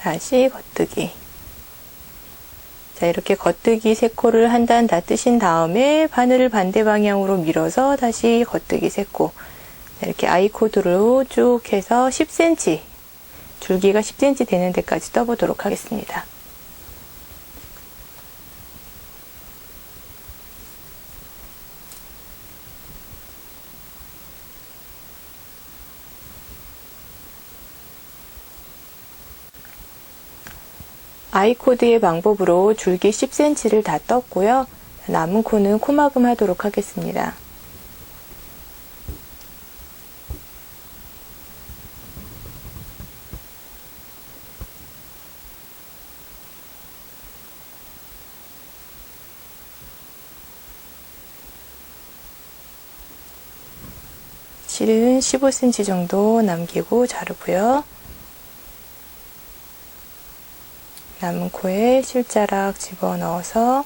다시 겉뜨기. 자, 이렇게 겉뜨기 3코를 한 단 다 뜨신 다음에 바늘을 반대 방향으로 밀어서 다시 겉뜨기 3코. 이렇게 아이코드로 쭉 해서 10cm, 줄기가 10cm 되는 데까지 떠보도록 하겠습니다. 아이코드의 방법으로 줄기 10cm를 다 떴고요. 남은 코는 코막음 하도록 하겠습니다. 실은 15cm 정도 남기고 자르고요. 남은 코에 실자락 집어넣어서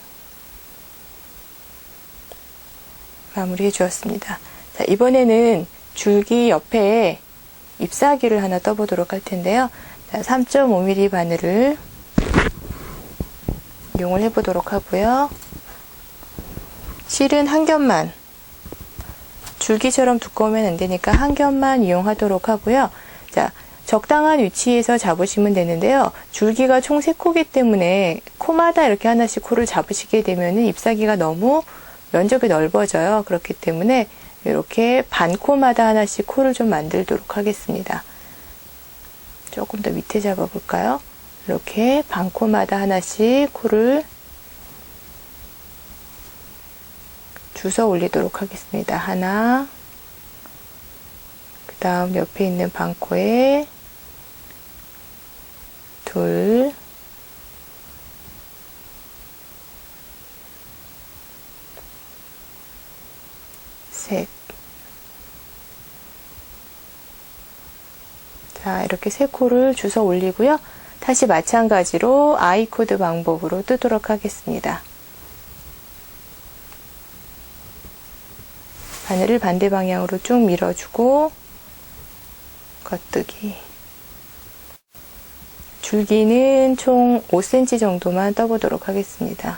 마무리해 주었습니다. 자, 이번에는 줄기 옆에 잎사귀를 하나 떠보도록 할 텐데요. 3.5mm 바늘을 이용을 해보도록 하고요. 실은 한 겹만, 줄기처럼 두꺼우면 안 되니까 한 겹만 이용하도록 하고요. 자, 적당한 위치에서 잡으시면 되는데요. 줄기가 총 3코기 때문에 코마다 이렇게 하나씩 코를 잡으시게 되면 잎사귀가 너무 면적이 넓어져요. 그렇기 때문에 이렇게 반 코마다 하나씩 코를 좀 만들도록 하겠습니다. 조금 더 밑에 잡아볼까요? 이렇게 반 코마다 하나씩 코를 주워 올리도록 하겠습니다. 하나, 그 다음 옆에 있는 반 코에 둘, 셋. 자, 이렇게 3코를 주워 올리고요. 다시 마찬가지로 아이코드 방법으로 뜨도록 하겠습니다. 바늘을 반대 방향으로 쭉 밀어주고 겉뜨기. 줄기는 총 5cm 정도만 떠보도록 하겠습니다.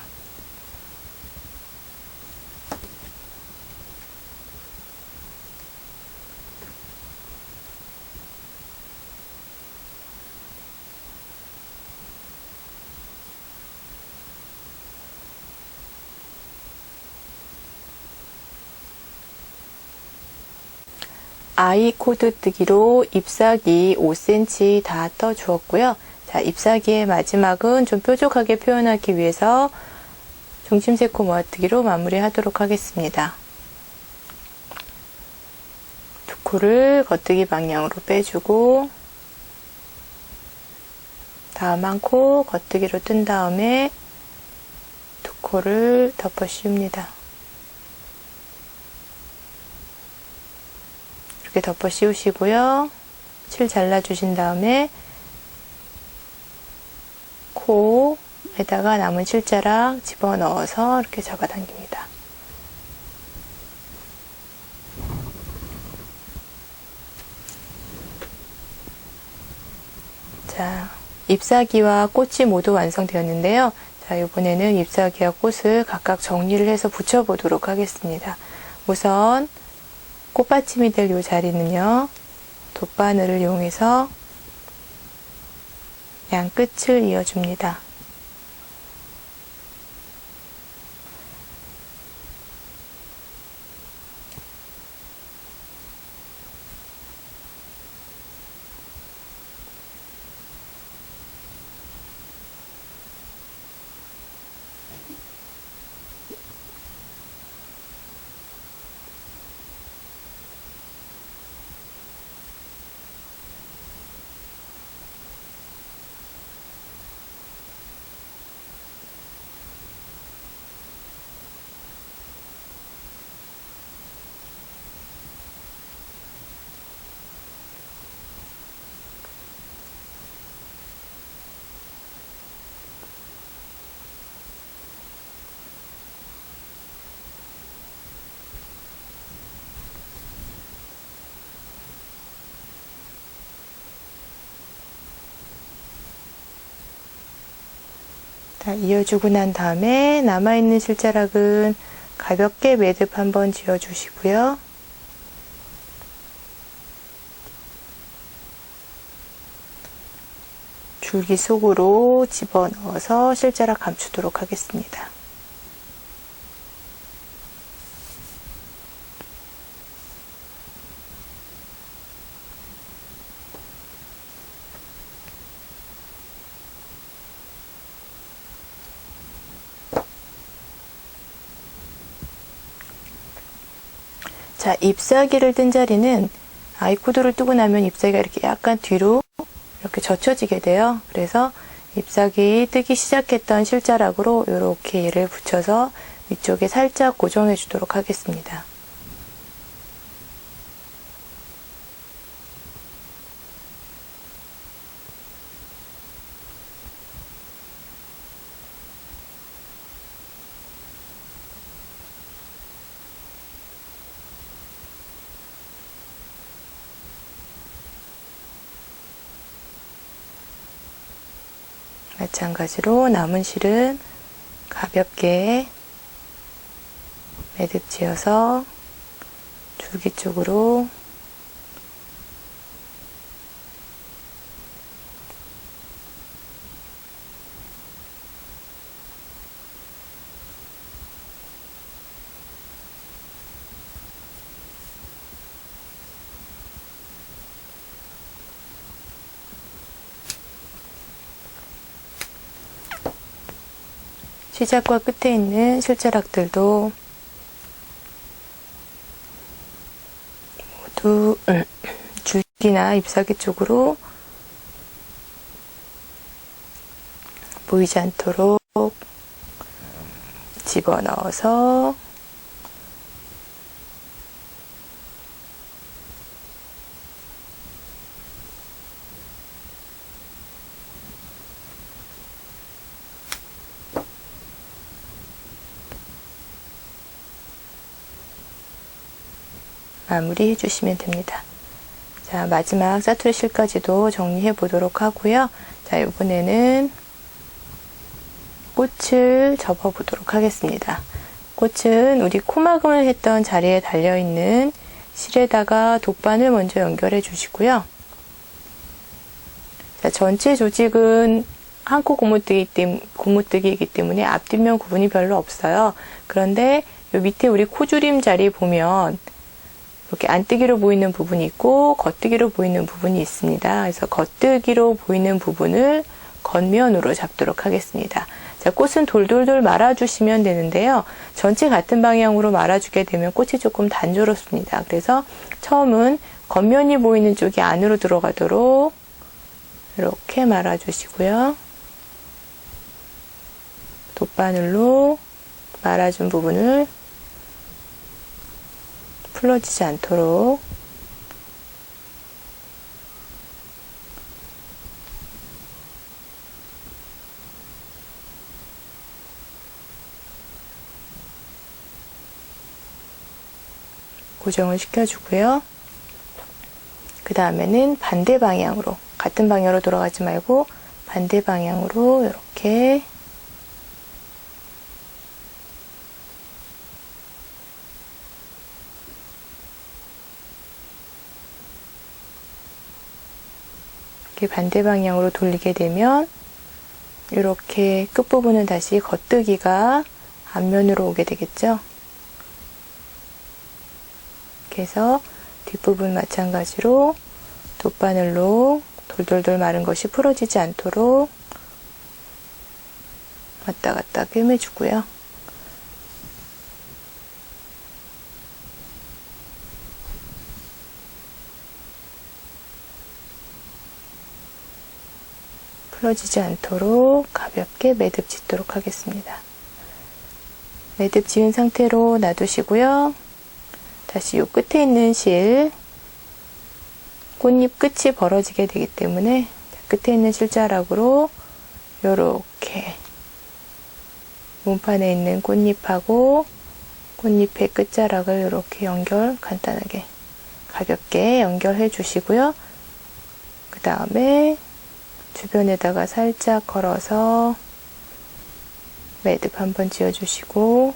아이코드 뜨기로 잎사귀 5cm 다 떠주었고요. 자, 잎사귀의 마지막은 좀 뾰족하게 표현하기 위해서 중심 3코 모아뜨기로 마무리하도록 하겠습니다. 2코를 겉뜨기 방향으로 빼주고 다음 한 코 겉뜨기로 뜬 다음에 2코를 덮어 씌웁니다. 이렇게 덮어 씌우시고요. 실 잘라주신 다음에 코에다가 남은 실자락 집어넣어서 이렇게 잡아당깁니다. 자, 잎사귀와 꽃이 모두 완성되었는데요. 자, 이번에는 잎사귀와 꽃을 각각 정리를 해서 붙여보도록 하겠습니다. 우선 꽃받침이 될 이 자리는요, 돗바늘을 이용해서 양 끝을 이어줍니다. 자, 이어주고 난 다음에 남아있는 실자락은 가볍게 매듭 한번 지어주시고요. 줄기 속으로 집어넣어서 실자락 감추도록 하겠습니다. 자, 잎사귀를 뜬 자리는 아이코드를 뜨고 나면 잎사귀가 이렇게 약간 뒤로 이렇게 젖혀지게 돼요. 그래서 잎사귀 뜨기 시작했던 실자락으로 이렇게 얘를 붙여서 위쪽에 살짝 고정해 주도록 하겠습니다. 마찬가지로 남은 실은 가볍게 매듭 지어서 줄기 쪽으로 시작과 끝에 있는 실자락들도 모두 줄기나 잎사귀 쪽으로 보이지 않도록 집어넣어서 마무리 해주시면 됩니다. 자, 마지막 사투리 실까지도 정리해 보도록 하고요. 자, 이번에는 꽃을 접어 보도록 하겠습니다. 꽃은 우리 코막음을 했던 자리에 달려있는 실에다가 돗바늘 먼저 연결해 주시고요. 자, 전체 조직은 한 코 고무뜨기이기 때문에 앞뒷면 구분이 별로 없어요. 그런데 요 밑에 우리 코주림 자리 보면 이렇게 안뜨기로 보이는 부분이 있고 겉뜨기로 보이는 부분이 있습니다. 그래서 겉뜨기로 보이는 부분을 겉면으로 잡도록 하겠습니다. 자, 꽃은 돌돌돌 말아주시면 되는데요. 전체 같은 방향으로 말아주게 되면 꽃이 조금 단조롭습니다. 그래서 처음은 겉면이 보이는 쪽이 안으로 들어가도록 이렇게 말아주시고요. 돗바늘로 말아준 부분을 풀어지지 않도록 고정을 시켜주고요. 그 다음에는 반대 방향으로, 같은 방향으로 돌아가지 말고 반대 방향으로 이렇게 반대 방향으로 돌리게 되면 이렇게 끝부분은 다시 겉뜨기가 앞면으로 오게 되겠죠. 이렇게 해서 뒷부분 마찬가지로 돗바늘로 돌돌돌 마른 것이 풀어지지 않도록 왔다 갔다 꿰매주고요. 풀어지지 않도록 가볍게 매듭 짓도록 하겠습니다. 매듭 지은 상태로 놔두시고요. 다시 이 끝에 있는 실, 꽃잎 끝이 벌어지게 되기 때문에 끝에 있는 실자락으로 이렇게 몸판에 있는 꽃잎하고 꽃잎의 끝자락을 이렇게 간단하게 가볍게 연결해 주시고요. 그 다음에 주변에다가 살짝 걸어서 매듭 한번 지어주시고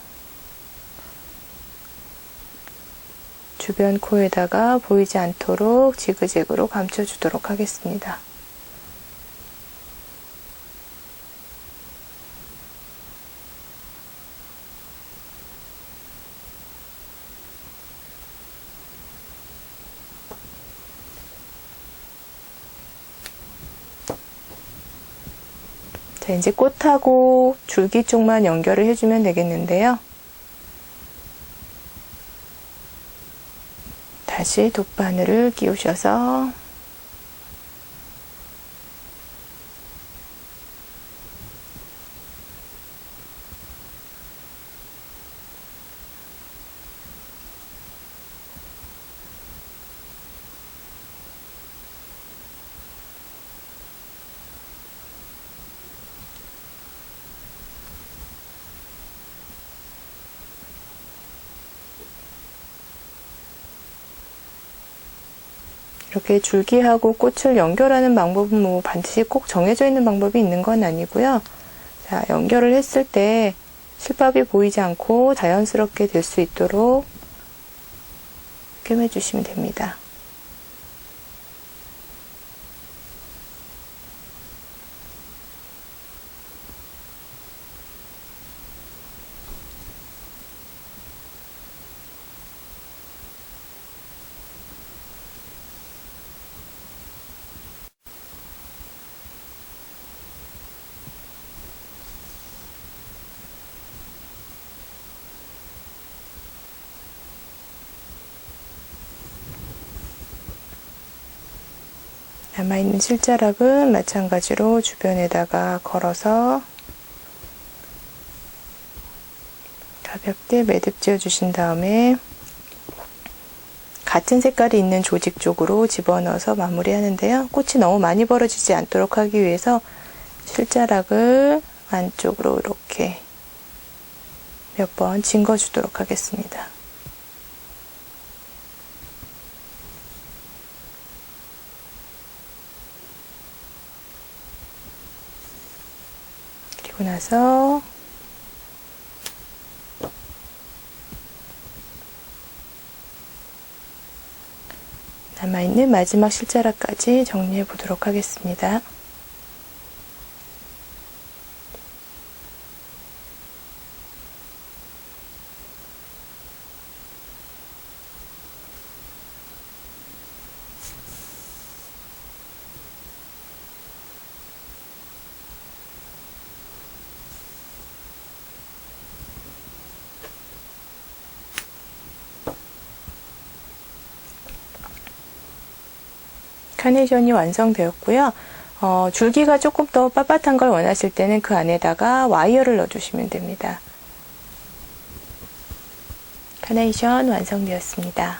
주변 코에다가 보이지 않도록 지그재그로 감춰주도록 하겠습니다. 자, 이제 꽃하고 줄기 쪽만 연결을 해주면 되겠는데요. 다시 돗바늘을 끼우셔서 이렇게 줄기하고 꽃을 연결하는 방법은 뭐 반드시 꼭 정해져 있는 방법이 있는 건 아니고요. 자, 연결을 했을 때 실밥이 보이지 않고 자연스럽게 될 수 있도록 꿰매주시면 됩니다. 남아있는 실자락은 마찬가지로 주변에다가 걸어서 가볍게 매듭 지어주신 다음에 같은 색깔이 있는 조직 쪽으로 집어넣어서 마무리하는데요. 꽃이 너무 많이 벌어지지 않도록 하기 위해서 실자락을 안쪽으로 이렇게 몇 번 헹궈주도록 하겠습니다. 그리고 나서 남아있는 마지막 실자락까지 정리해 보도록 하겠습니다. 카네이션이 완성되었고요. 줄기가 조금 더 빳빳한 걸 원하실 때는 그 안에다가 와이어를 넣어주시면 됩니다. 카네이션 완성되었습니다.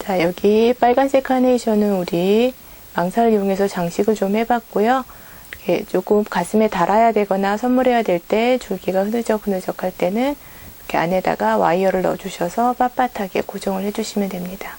자, 여기 빨간색 카네이션은 우리 망사를 이용해서 장식을 좀 해봤고요. 이렇게 조금 가슴에 달아야 되거나 선물해야 될 때 줄기가 흐느적흐느적 할 때는 이렇게 안에다가 와이어를 넣어주셔서 빳빳하게 고정을 해주시면 됩니다.